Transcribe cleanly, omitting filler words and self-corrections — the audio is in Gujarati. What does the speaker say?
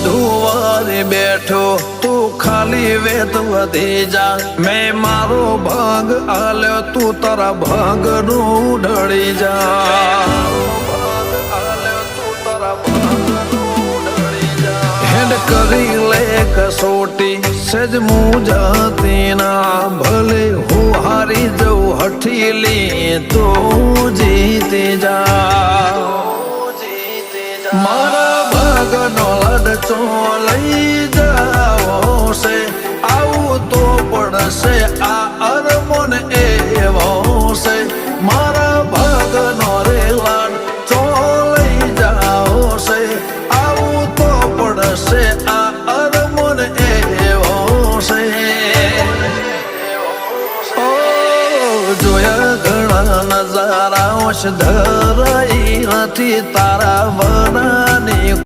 દુવારે બેઠો તું ખાલી વેત વધી જા મેં મારો ભાગ આલ્યો તું તારા ભાગ નું ઢળી જા હેડ કરી લે કસોટી સેજ મુજાતી ના ભલે હું હારી જઉં હઠીલી તો જીતી જા મારા ભાગનો લડચો લઈ જાઓ છે આવું તો પડશે આ અરમોન એવો છે મારા ભાગનો રે લડચો લઈ જાઓ છે આવું તો પડશે આ અરમોન એવો છે ઓ જોયા ઘણા નજારા ધરાઈ નથી તારા